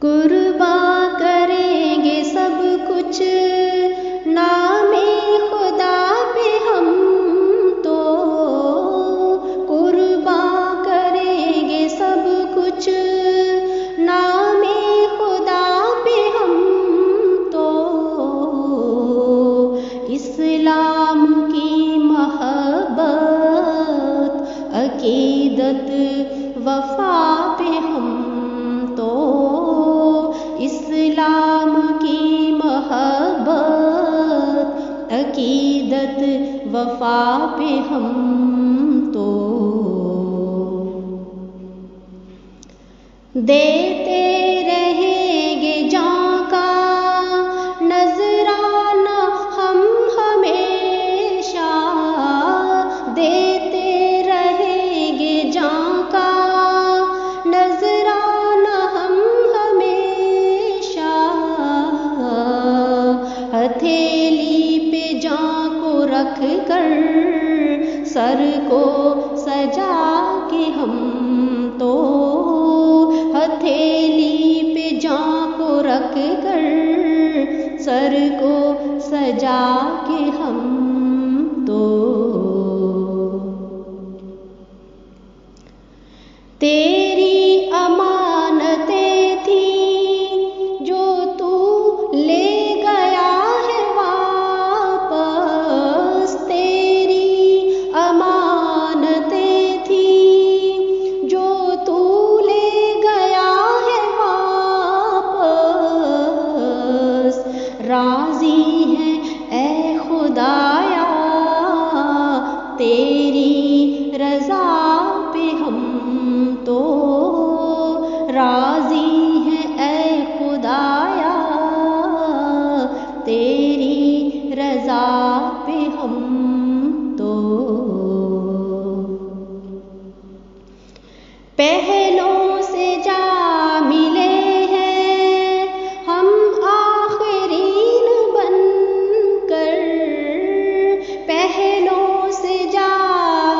कुर्बान करेंगे सब कुछ नामे खुदा पे हम तो, कुर्बान करेंगे सब कुछ नामे खुदा पे हम तो। इस्लाम की मोहब्बत अकीदत वफा पे हम तो, इस्लाम की मोहब्बत अकीदत वफा पे हम तो। देते रहेंगे जान का नजराना हम हमेशा, देते रहेंगे जान का नजराना हम हमेशा। हथेली पे जान को रख कर सर को सजा के हम तो, हथेली पे जान को रख कर सर को सजा के हम तो। तेरी अमानतें थी जो तू ले गया है वापस, तेरी अमानतें थी जो तू ले गया है वापस। राजी है ए खुदाया तेरी रजा पे हम तो, राजी है ए खुदाया तेरी रजा पे हम तो। पहलों से जा मिले हैं हम आखिरीन बनकर, पहलों से जा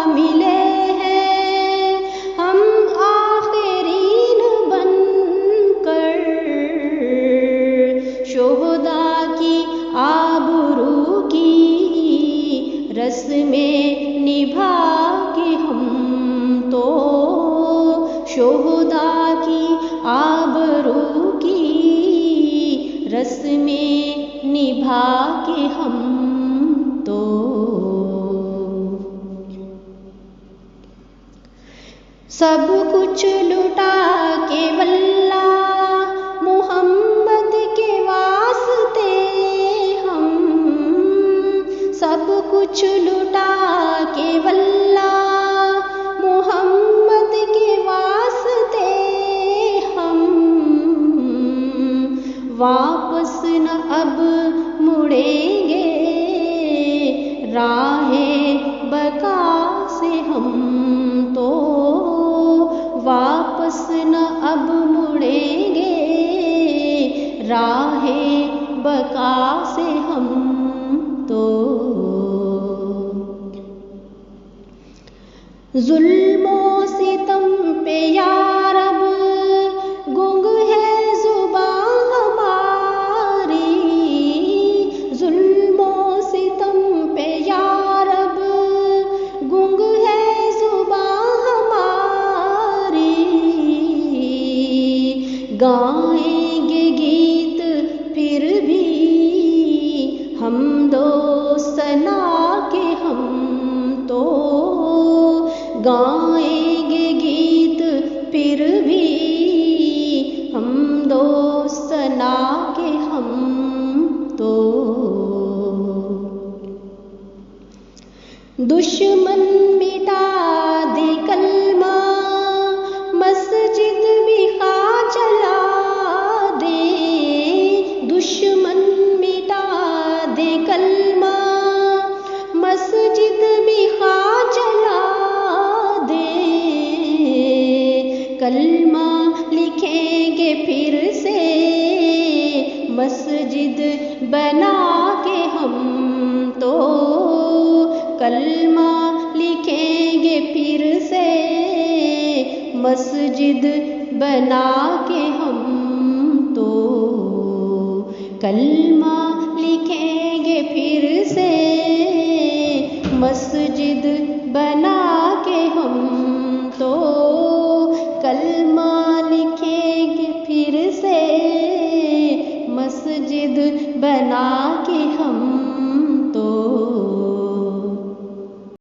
मिले हैं हम आखिरीन बनकर। शोहदा की आबरू की रस्में निभा के हम तो, शोहदा की आबरू की रस्में निभा के हम तो। सब कुछ लुटा के वल्ला मोहम्मद के वास्ते हम, सब कुछ लुटा के वल्ला मोहम्मद के वास्ते हम। वापस न अब मुड़ेंगे राहे बका से हम तो, वापस न अब मुड़ेंगे राहे बका से हम तो। जुल्मों सितम पे या रब गुंग है जुबान हमारी, जुल्मों सितम पे या रब गुंग है जुबान हमारी। गाएंगे गीत फिर भी हम दो सना के हम तो, गाएंगे गीत फिर भी हम दो सना के हम तो। दुश्मन मिटा दे कलमा मस्जिद भी खा चला दे, दुश्मन मिटा दे कलमा मस्जिद भी खा चला दे। कलमा लिखेंगे फिर से मस्जिद बना के हम तो, कलमा लिखेंगे फिर से मस्जिद बना के हम मस्जिद बना के हम तो कलमा लिखेंगे फिर से, मस्जिद बना के हम